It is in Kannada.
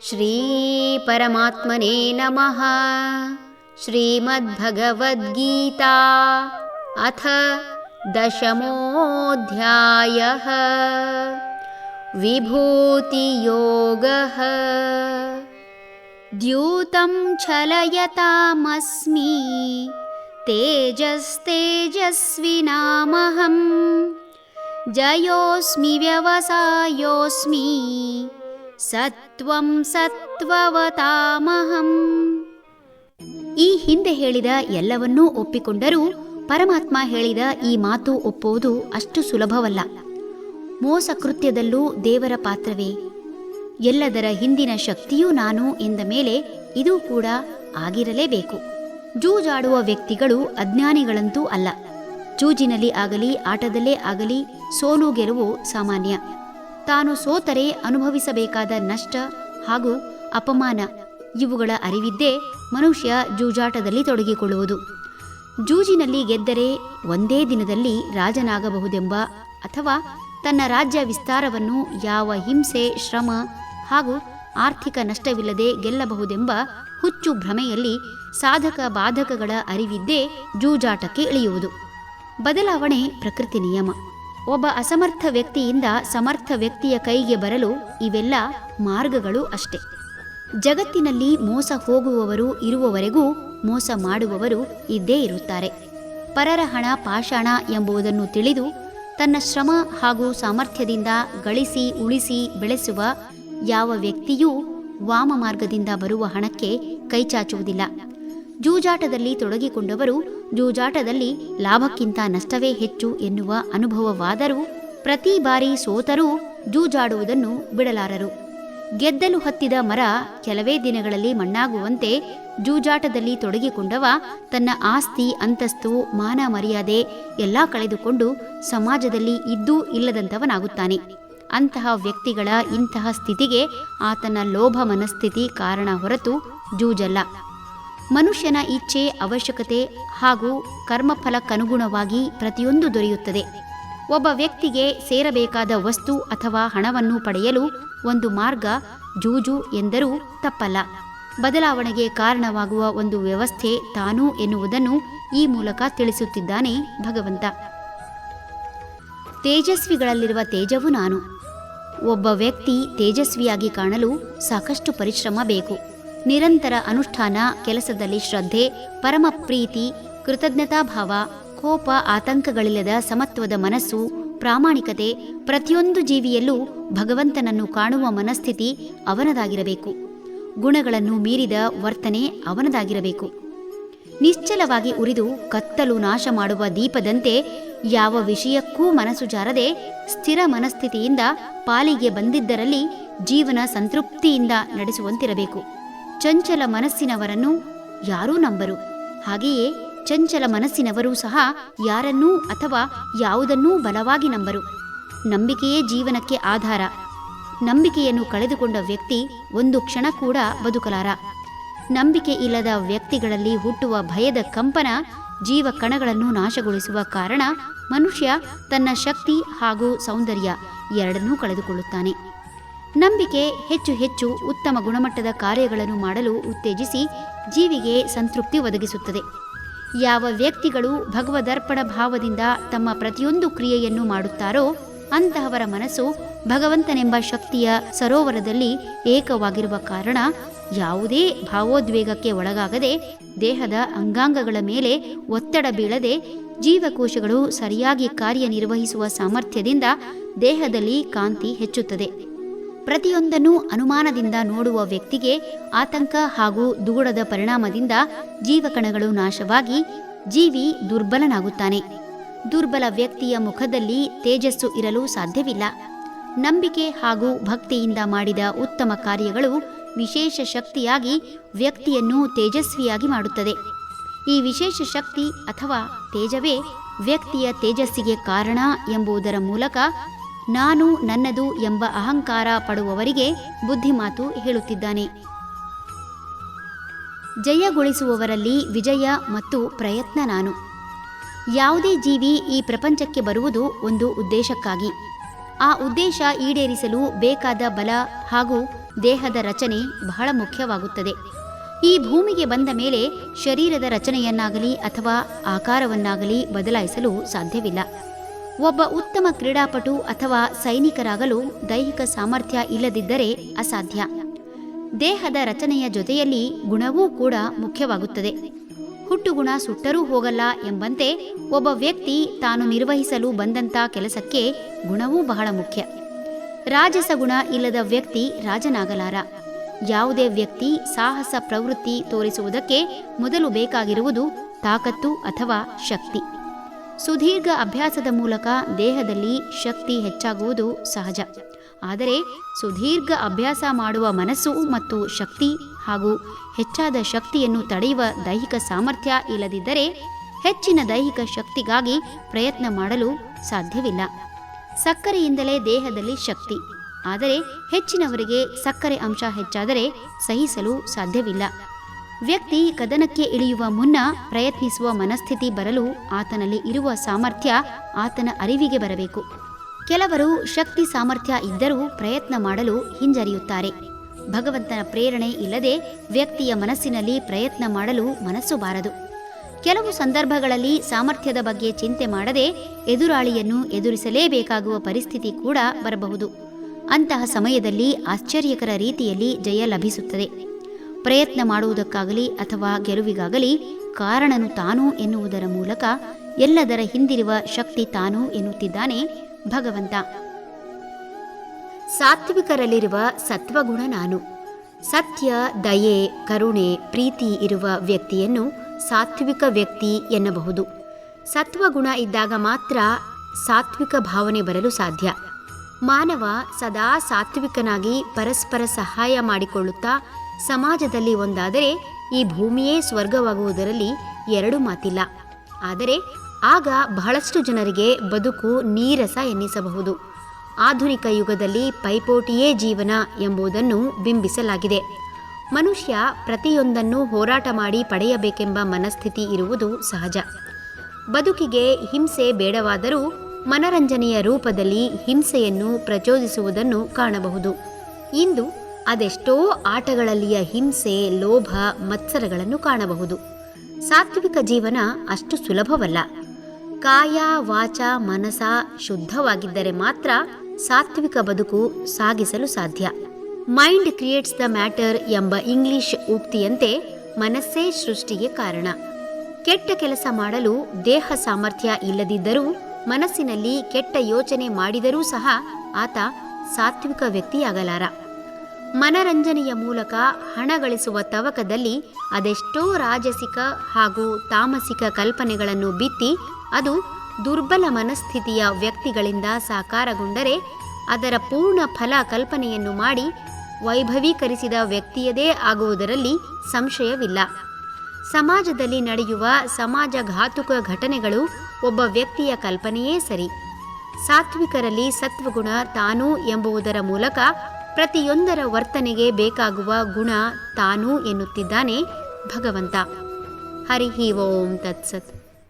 ಶ್ರೀ ಪರಮಾತ್ಮನೇ ನಮಃ. ಶ್ರೀಮದ್ಭಗವದ್ಗೀತಾ ಅಥ ದಶಮೋऽಧ್ಯಾಯಃ. ವಿಭೂತಿಯೋಗಃ. ದ್ಯೂತಂ ಛಲಯತಾಮಸ್ಮಿ ತೇಜಸ್ತೇಜಸ್ವಿನಾಮಹಂ. ಜಯೋಸ್ಮಿ ವ್ಯವಸಾಯೋಸ್ಮಿ ಸತ್ವಂ ಸತ್ವವತಾಮಹಂ. ಈ ಹಿಂದೆ ಹೇಳಿದ ಎಲ್ಲವನ್ನೂ ಒಪ್ಪಿಕೊಂಡರೂ ಪರಮಾತ್ಮ ಹೇಳಿದ ಈ ಮಾತು ಒಪ್ಪುವುದು ಅಷ್ಟು ಸುಲಭವಲ್ಲ. ಮೋಸ ಕೃತ್ಯದಲ್ಲೂ ದೇವರ ಪಾತ್ರವೇ? ಎಲ್ಲದರ ಹಿಂದಿನ ಶಕ್ತಿಯೂ ನಾನು ಎಂದ ಮೇಲೆ ಇದೂ ಕೂಡ ಆಗಿರಲೇಬೇಕು. ಜೂಜಾಡುವ ವ್ಯಕ್ತಿಗಳು ಅಜ್ಞಾನಿಗಳಂತೂ ಅಲ್ಲ. ಜೂಜಿನಲ್ಲಿ ಆಗಲಿ ಆಟದಲ್ಲೇ ಆಗಲಿ ಸೋಲು ಗೆಲುವು ಸಾಮಾನ್ಯ. ತಾನು ಸೋತರೆ ಅನುಭವಿಸಬೇಕಾದ ನಷ್ಟ ಹಾಗೂ ಅಪಮಾನ ಇವುಗಳ ಅರಿವಿದ್ದೇ ಮನುಷ್ಯ ಜೂಜಾಟದಲ್ಲಿ ತೊಡಗಿಕೊಳ್ಳುವುದು. ಜೂಜಿನಲ್ಲಿ ಗೆದ್ದರೆ ಒಂದೇ ದಿನದಲ್ಲಿ ರಾಜನಾಗಬಹುದೆಂಬ ಅಥವಾ ತನ್ನ ರಾಜ್ಯ ವಿಸ್ತಾರವನ್ನು ಯಾವ ಹಿಂಸೆ, ಶ್ರಮ ಹಾಗೂ ಆರ್ಥಿಕ ನಷ್ಟವಿಲ್ಲದೆ ಗೆಲ್ಲಬಹುದೆಂಬ ಹುಚ್ಚು ಭ್ರಮೆಯಲ್ಲಿ ಸಾಧಕ ಬಾಧಕಗಳ ಅರಿವಿದ್ದೇ ಜೂಜಾಟಕ್ಕೆ ಇಳಿಯುವುದು. ಬದಲಾವಣೆ ಪ್ರಕೃತಿ ನಿಯಮ. ಒಬ್ಬ ಅಸಮರ್ಥ ವ್ಯಕ್ತಿಯಿಂದ ಸಮರ್ಥ ವ್ಯಕ್ತಿಯ ಕೈಗೆ ಬರಲು ಇವೆಲ್ಲ ಮಾರ್ಗಗಳು ಅಷ್ಟೆ. ಜಗತ್ತಿನಲ್ಲಿ ಮೋಸ ಹೋಗುವವರು ಇರುವವರೆಗೂ ಮೋಸ ಮಾಡುವವರು ಇದ್ದೇ ಇರುತ್ತಾರೆ. ಪರರ ಹಣ ಪಾಷಾಣ ಎಂಬುದನ್ನು ತಿಳಿದು ತನ್ನ ಶ್ರಮ ಹಾಗೂ ಸಾಮರ್ಥ್ಯದಿಂದ ಗಳಿಸಿ ಉಳಿಸಿ ಬೆಳೆಸುವ ಯಾವ ವ್ಯಕ್ತಿಯೂ ವಾಮ ಮಾರ್ಗದಿಂದ ಬರುವ ಹಣಕ್ಕೆ ಕೈಚಾಚುವುದಿಲ್ಲ. ಜೂಜಾಟದಲ್ಲಿ ತೊಡಗಿಕೊಂಡವರು ಜೂಜಾಟದಲ್ಲಿ ಲಾಭಕ್ಕಿಂತ ನಷ್ಟವೇ ಹೆಚ್ಚು ಎನ್ನುವ ಅನುಭವವಾದರೂ ಪ್ರತಿ ಬಾರಿ ಸೋತರೂ ಜೂಜಾಡುವುದನ್ನು ಬಿಡಲಾರರು. ಗೆದ್ದಲು ಹತ್ತಿದ ಮರ ಕೆಲವೇ ದಿನಗಳಲ್ಲಿ ಮಣ್ಣಾಗುವಂತೆ ಜೂಜಾಟದಲ್ಲಿ ತೊಡಗಿಕೊಂಡವ ತನ್ನ ಆಸ್ತಿ, ಅಂತಸ್ತು, ಮಾನ ಮರ್ಯಾದೆ ಎಲ್ಲ ಕಳೆದುಕೊಂಡು ಸಮಾಜದಲ್ಲಿ ಇದ್ದೂ ಇಲ್ಲದಂಥವನಾಗುತ್ತಾನೆ. ಅಂತಹ ವ್ಯಕ್ತಿಗಳ ಇಂತಹ ಸ್ಥಿತಿಗೆ ಆತನ ಲೋಭ ಮನಸ್ಥಿತಿ ಕಾರಣ ಹೊರತು ಜೂಜಲ್ಲ. ಮನುಷ್ಯನ ಇಚ್ಛೆ, ಅವಶ್ಯಕತೆ ಹಾಗೂ ಕರ್ಮಫಲಕ್ಕನುಗುಣವಾಗಿ ಪ್ರತಿಯೊಂದು ದೊರೆಯುತ್ತದೆ. ಒಬ್ಬ ವ್ಯಕ್ತಿಗೆ ಸೇರಬೇಕಾದ ವಸ್ತು ಅಥವಾ ಹಣವನ್ನು ಪಡೆಯಲು ಒಂದು ಮಾರ್ಗ ಜೂಜು ಎಂದರೂ ತಪ್ಪಲ್ಲ. ಬದಲಾವಣೆಗೆ ಕಾರಣವಾಗುವ ಒಂದು ವ್ಯವಸ್ಥೆ ತಾನು ಎನ್ನುವುದನ್ನು ಈ ಮೂಲಕ ತಿಳಿಸುತ್ತಿದ್ದಾನೆ ಭಗವಂತ. ತೇಜಸ್ವಿಗಳಲ್ಲಿರುವ ತೇಜವು ನಾನು. ಒಬ್ಬ ವ್ಯಕ್ತಿ ತೇಜಸ್ವಿಯಾಗಿ ಕಾಣಲು ಸಾಕಷ್ಟು ಪರಿಶ್ರಮ ಬೇಕು. ನಿರಂತರ ಅನುಷ್ಠಾನ, ಕೆಲಸದಲ್ಲಿ ಶ್ರದ್ಧೆ, ಪರಮ ಪ್ರೀತಿ, ಕೃತಜ್ಞತಾಭಾವ, ಕೋಪ, ಆತಂಕಗಳಿಲ್ಲದ ಸಮತ್ವದ ಮನಸ್ಸು, ಪ್ರಾಮಾಣಿಕತೆ, ಪ್ರತಿಯೊಂದು ಜೀವಿಯಲ್ಲೂ ಭಗವಂತನನ್ನು ಕಾಣುವ ಮನಸ್ಥಿತಿ ಅವನದಾಗಿರಬೇಕು. ಗುಣಗಳನ್ನು ಮೀರಿದ ವರ್ತನೆ ಅವನದಾಗಿರಬೇಕು. ನಿಶ್ಚಲವಾಗಿ ಉರಿದು ಕತ್ತಲು ನಾಶ ಮಾಡುವ ದೀಪದಂತೆ ಯಾವ ವಿಷಯಕ್ಕೂ ಮನಸ್ಸು ಜಾರದೆ ಸ್ಥಿರ ಮನಸ್ಥಿತಿಯಿಂದ ಪಾಲಿಗೆ ಬಂದಿದ್ದರಲ್ಲಿ ಜೀವನ ಸಂತೃಪ್ತಿಯಿಂದ ನಡೆಸುವಂತಿರಬೇಕು. ಚಂಚಲ ಮನಸ್ಸಿನವರನ್ನು ಯಾರೂ ನಂಬರು. ಹಾಗೆಯೇ ಚಂಚಲ ಮನಸ್ಸಿನವರೂ ಸಹ ಯಾರನ್ನೂ ಅಥವಾ ಯಾವುದನ್ನೂ ಬಲವಾಗಿ ನಂಬರು. ನಂಬಿಕೆಯೇ ಜೀವನಕ್ಕೆ ಆಧಾರ. ನಂಬಿಕೆಯನ್ನು ಕಳೆದುಕೊಂಡ ವ್ಯಕ್ತಿ ಒಂದು ಕ್ಷಣ ಕೂಡ ಬದುಕಲಾರ. ನಂಬಿಕೆ ಇಲ್ಲದ ವ್ಯಕ್ತಿಗಳಲ್ಲಿ ಹುಟ್ಟುವ ಭಯದ ಕಂಪನ ಜೀವ ಕಣಗಳನ್ನು ನಾಶಗೊಳಿಸುವ ಕಾರಣ ಮನುಷ್ಯ ತನ್ನ ಶಕ್ತಿ ಹಾಗೂ ಸೌಂದರ್ಯ ಎರಡನ್ನೂ ಕಳೆದುಕೊಳ್ಳುತ್ತಾನೆ. ನಂಬಿಕೆ ಹೆಚ್ಚು ಹೆಚ್ಚು ಉತ್ತಮ ಗುಣಮಟ್ಟದ ಕಾರ್ಯಗಳನ್ನು ಮಾಡಲು ಉತ್ತೇಜಿಸಿ ಜೀವಿಗೆ ಸಂತೃಪ್ತಿ ಒದಗಿಸುತ್ತದೆ. ಯಾವ ವ್ಯಕ್ತಿಗಳು ಭಗವದರ್ಪಣ ಭಾವದಿಂದ ತಮ್ಮ ಪ್ರತಿಯೊಂದು ಕ್ರಿಯೆಯನ್ನು ಮಾಡುತ್ತಾರೋ ಅಂತಹವರ ಮನಸ್ಸು ಭಗವಂತನೆಂಬ ಶಕ್ತಿಯ ಸರೋವರದಲ್ಲಿ ಏಕವಾಗಿರುವ ಕಾರಣ ಯಾವುದೇ ಭಾವೋದ್ವೇಗಕ್ಕೆ ಒಳಗಾಗದೆ ದೇಹದ ಅಂಗಾಂಗಗಳ ಮೇಲೆ ಒತ್ತಡ ಬೀಳದೆ ಜೀವಕೋಶಗಳು ಸರಿಯಾಗಿ ಕಾರ್ಯನಿರ್ವಹಿಸುವ ಸಾಮರ್ಥ್ಯದಿಂದ ದೇಹದಲ್ಲಿ ಕಾಂತಿ ಹೆಚ್ಚುತ್ತದೆ. ಪ್ರತಿಯೊಂದನ್ನು ಅನುಮಾನದಿಂದ ನೋಡುವ ವ್ಯಕ್ತಿಗೆ ಆತಂಕ ಹಾಗೂ ದುಗುಡದ ಪರಿಣಾಮದಿಂದ ಜೀವಕಣಗಳು ನಾಶವಾಗಿ ಜೀವಿ ದುರ್ಬಲನಾಗುತ್ತಾನೆ. ದುರ್ಬಲ ವ್ಯಕ್ತಿಯ ಮುಖದಲ್ಲಿ ತೇಜಸ್ಸು ಇರಲು ಸಾಧ್ಯವಿಲ್ಲ. ನಂಬಿಕೆ ಹಾಗೂ ಭಕ್ತಿಯಿಂದ ಮಾಡಿದ ಉತ್ತಮ ಕಾರ್ಯಗಳು ವಿಶೇಷ ಶಕ್ತಿಯಾಗಿ ವ್ಯಕ್ತಿಯನ್ನು ತೇಜಸ್ವಿಯಾಗಿ ಮಾಡುತ್ತದೆ. ಈ ವಿಶೇಷ ಶಕ್ತಿ ಅಥವಾ ತೇಜವೇ ವ್ಯಕ್ತಿಯ ತೇಜಸ್ಸಿಗೆ ಕಾರಣ ಎಂಬುದರ ಮೂಲಕ ನಾನು ನನ್ನದು ಎಂಬ ಅಹಂಕಾರ ಪಡುವವರಿಗೆ ಬುದ್ಧಿಮಾತು ಹೇಳುತ್ತಿದ್ದಾನೆ. ಜಯಗೊಳಿಸುವವರಲ್ಲಿ ವಿಜಯ ಮತ್ತು ಪ್ರಯತ್ನ ನಾನು. ಯಾವುದೇ ಜೀವಿ ಈ ಪ್ರಪಂಚಕ್ಕೆ ಬರುವುದು ಒಂದು ಉದ್ದೇಶಕ್ಕಾಗಿ. ಆ ಉದ್ದೇಶ ಈಡೇರಿಸಲು ಬೇಕಾದ ಬಲ ಹಾಗೂ ದೇಹದ ರಚನೆ ಬಹಳ ಮುಖ್ಯವಾಗುತ್ತದೆ. ಈ ಭೂಮಿಗೆ ಬಂದ ಮೇಲೆ ಶರೀರದ ರಚನೆಯನ್ನಾಗಲಿ ಅಥವಾ ಆಕಾರವನ್ನಾಗಲಿ ಬದಲಾಯಿಸಲು ಸಾಧ್ಯವಿಲ್ಲ. ಒಬ್ಬ ಉತ್ತಮ ಕ್ರೀಡಾಪಟು ಅಥವಾ ಸೈನಿಕರಾಗಲು ದೈಹಿಕ ಸಾಮರ್ಥ್ಯ ಇಲ್ಲದಿದ್ದರೆ ಅಸಾಧ್ಯ. ದೇಹದ ರಚನೆಯ ಜೊತೆಯಲ್ಲಿ ಗುಣವೂ ಕೂಡ ಮುಖ್ಯವಾಗುತ್ತದೆ. ಹುಟ್ಟುಗುಣ ಸುಟ್ಟರೂ ಹೋಗಲ್ಲ ಎಂಬಂತೆ ಒಬ್ಬ ವ್ಯಕ್ತಿ ತಾನು ನಿರ್ವಹಿಸಲು ಬಂದಂಥ ಕೆಲಸಕ್ಕೆ ಗುಣವೂ ಬಹಳ ಮುಖ್ಯ. ರಾಜಸ ಗುಣ ಇಲ್ಲದ ವ್ಯಕ್ತಿ ರಾಜನಾಗಲಾರ. ಯಾವುದೇ ವ್ಯಕ್ತಿ ಸಾಹಸ ಪ್ರವೃತ್ತಿ ತೋರಿಸುವುದಕ್ಕೆ ಮೊದಲು ಬೇಕಾಗಿರುವುದು ತಾಕತ್ತು ಅಥವಾ ಶಕ್ತಿ. ಸುದೀರ್ಘ ಅಭ್ಯಾಸದ ಮೂಲಕ ದೇಹದಲ್ಲಿ ಶಕ್ತಿ ಹೆಚ್ಚಾಗುವುದು ಸಹಜ. ಆದರೆ ಸುದೀರ್ಘ ಅಭ್ಯಾಸ ಮಾಡುವ ಮನಸ್ಸು ಮತ್ತು ಶಕ್ತಿ ಹಾಗೂ ಹೆಚ್ಚಾದ ಶಕ್ತಿಯನ್ನು ತಡೆಯುವ ದೈಹಿಕ ಸಾಮರ್ಥ್ಯ ಇಲ್ಲದಿದ್ದರೆ ಹೆಚ್ಚಿನ ದೈಹಿಕ ಶಕ್ತಿಗಾಗಿ ಪ್ರಯತ್ನ ಮಾಡಲು ಸಾಧ್ಯವಿಲ್ಲ. ಸಕ್ಕರೆಯಿಂದಲೇ ದೇಹದಲ್ಲಿ ಶಕ್ತಿ. ಆದರೆ ಹೆಚ್ಚಿನವರಿಗೆ ಸಕ್ಕರೆ ಅಂಶ ಹೆಚ್ಚಾದರೆ ಸಹಿಸಲು ಸಾಧ್ಯವಿಲ್ಲ. ವ್ಯಕ್ತಿ ಕದನಕ್ಕೆ ಇಳಿಯುವ ಮುನ್ನ ಪ್ರಯತ್ನಿಸುವ ಮನಸ್ಥಿತಿ ಬರಲು ಆತನಲ್ಲಿ ಇರುವ ಸಾಮರ್ಥ್ಯ ಆತನ ಅರಿವಿಗೆ ಬರಬೇಕು. ಕೆಲವರು ಶಕ್ತಿ ಸಾಮರ್ಥ್ಯ ಇದ್ದರೂ ಪ್ರಯತ್ನ ಮಾಡಲು ಹಿಂಜರಿಯುತ್ತಾರೆ. ಭಗವಂತನ ಪ್ರೇರಣೆ ಇಲ್ಲದೆ ವ್ಯಕ್ತಿಯ ಮನಸ್ಸಿನಲ್ಲಿ ಪ್ರಯತ್ನ ಮಾಡಲು ಮನಸ್ಸು ಬಾರದು. ಕೆಲವು ಸಂದರ್ಭಗಳಲ್ಲಿ ಸಾಮರ್ಥ್ಯದ ಬಗ್ಗೆ ಚಿಂತೆ ಮಾಡದೆ ಎದುರಾಳಿಯನ್ನು ಎದುರಿಸಲೇಬೇಕಾಗುವ ಪರಿಸ್ಥಿತಿ ಕೂಡ ಬರಬಹುದು. ಅಂತಹ ಸಮಯದಲ್ಲಿ ಆಶ್ಚರ್ಯಕರ ರೀತಿಯಲ್ಲಿ ಜಯ ಲಭಿಸುತ್ತದೆ. ಪ್ರಯತ್ನ ಮಾಡುವುದಕ್ಕಾಗಲಿ ಅಥವಾ ಗೆಲುವಿಗಾಗಲಿ ಕಾರಣನು ತಾನು ಎನ್ನುವುದರ ಮೂಲಕ ಎಲ್ಲದರ ಹಿಂದಿರುವ ಶಕ್ತಿ ತಾನು ಎನ್ನುತ್ತಿದ್ದಾನೆ ಭಗವಂತ. ಸಾತ್ವಿಕರಲ್ಲಿರುವ ಸತ್ವಗುಣ ನಾನು. ಸತ್ಯ, ದಯೆ, ಕರುಣೆ, ಪ್ರೀತಿ ಇರುವ ವ್ಯಕ್ತಿಯನ್ನು ಸಾತ್ವಿಕ ವ್ಯಕ್ತಿ ಎನ್ನಬಹುದು. ಸತ್ವಗುಣ ಇದ್ದಾಗ ಮಾತ್ರ ಸಾತ್ವಿಕ ಭಾವನೆ ಬರಲು ಸಾಧ್ಯ. ಮಾನವ ಸದಾ ಸಾತ್ವಿಕನಾಗಿ ಪರಸ್ಪರ ಸಹಾಯ ಮಾಡಿಕೊಳ್ಳುತ್ತಾ ಸಮಾಜದಲ್ಲಿ ಒಂದಾದರೆ ಈ ಭೂಮಿಯೇ ಸ್ವರ್ಗವಾಗುವುದರಲ್ಲಿ ಎರಡು ಮಾತಿಲ್ಲ. ಆದರೆ ಆಗ ಬಹಳಷ್ಟು ಜನರಿಗೆ ಬದುಕು ನೀರಸ ಎನ್ನಿಸಬಹುದು. ಆಧುನಿಕ ಯುಗದಲ್ಲಿ ಪೈಪೋಟಿಯೇ ಜೀವನ ಎಂಬುದನ್ನು ಬಿಂಬಿಸಲಾಗಿದೆ. ಮನುಷ್ಯ ಪ್ರತಿಯೊಂದನ್ನು ಹೋರಾಟ ಮಾಡಿ ಪಡೆಯಬೇಕೆಂಬ ಮನಸ್ಥಿತಿ ಇರುವುದು ಸಹಜ. ಬದುಕಿಗೆ ಹಿಂಸೆ ಬೇಡವಾದರೂ ಮನರಂಜನೆಯ ರೂಪದಲ್ಲಿ ಹಿಂಸೆಯನ್ನು ಪ್ರಚೋದಿಸುವುದನ್ನು ಕಾಣಬಹುದು. ಇಂದು ಅದೆಷ್ಟೋ ಆಟಗಳಲ್ಲಿಯ ಹಿಂಸೆ, ಲೋಭ, ಮತ್ಸರಗಳನ್ನು ಕಾಣಬಹುದು. ಸಾತ್ವಿಕ ಜೀವನ ಅಷ್ಟು ಸುಲಭವಲ್ಲ. ಕಾಯ, ವಾಚ, ಮನಸ ಶುದ್ಧವಾಗಿದ್ದರೆ ಮಾತ್ರ ಸಾತ್ವಿಕ ಬದುಕು ಸಾಗಿಸಲು ಸಾಧ್ಯ. ಮೈಂಡ್ ಕ್ರಿಯೇಟ್ಸ್ ದ ಮ್ಯಾಟರ್ ಎಂಬ ಇಂಗ್ಲಿಷ್ ಉಕ್ತಿಯಂತೆ ಮನಸ್ಸೇ ಸೃಷ್ಟಿಗೆ ಕಾರಣ. ಕೆಟ್ಟ ಕೆಲಸ ಮಾಡಲು ದೇಹ ಸಾಮರ್ಥ್ಯ ಇಲ್ಲದಿದ್ದರೂ ಮನಸ್ಸಿನಲ್ಲಿ ಕೆಟ್ಟ ಯೋಚನೆ ಮಾಡಿದರೂ ಸಹ ಆತ ಸಾತ್ವಿಕ ವ್ಯಕ್ತಿಯಾಗಲಾರ. ಮನರಂಜನೆಯ ಮೂಲಕ ಹಣ ಗಳಿಸುವ ತವಕದಲ್ಲಿ ಅದೆಷ್ಟೋ ರಾಜಸಿಕ ಹಾಗೂ ತಾಮಸಿಕ ಕಲ್ಪನೆಗಳನ್ನು ಬಿತ್ತಿ ಅದು ದುರ್ಬಲ ಮನಸ್ಥಿತಿಯ ವ್ಯಕ್ತಿಗಳಿಂದ ಸಾಕಾರಗೊಂಡರೆ ಅದರ ಪೂರ್ಣ ಫಲ ಕಲ್ಪನೆಯನ್ನು ಮಾಡಿ ವೈಭವೀಕರಿಸಿದ ವ್ಯಕ್ತಿಯದೇ ಆಗುವುದರಲ್ಲಿ ಸಂಶಯವಿಲ್ಲ. ಸಮಾಜದಲ್ಲಿ ನಡೆಯುವ ಸಮಾಜಘಾತುಕ ಘಟನೆಗಳು ಒಬ್ಬ ವ್ಯಕ್ತಿಯ ಕಲ್ಪನೆಯೇ ಸರಿ. ಸಾತ್ವಿಕರಲ್ಲಿ ಸತ್ವಗುಣ ತಾನು ಎಂಬುದರ ಮೂಲಕ ಪ್ರತಿಯೊಂದರ ವರ್ತನೆಗೆ ಬೇಕಾಗುವ ಗುಣ ತಾನು ಎನ್ನುತ್ತಿದ್ದಾನೆ ಭಗವಂತ. ಹರಿ ಓಂ ತತ್ಸತ್.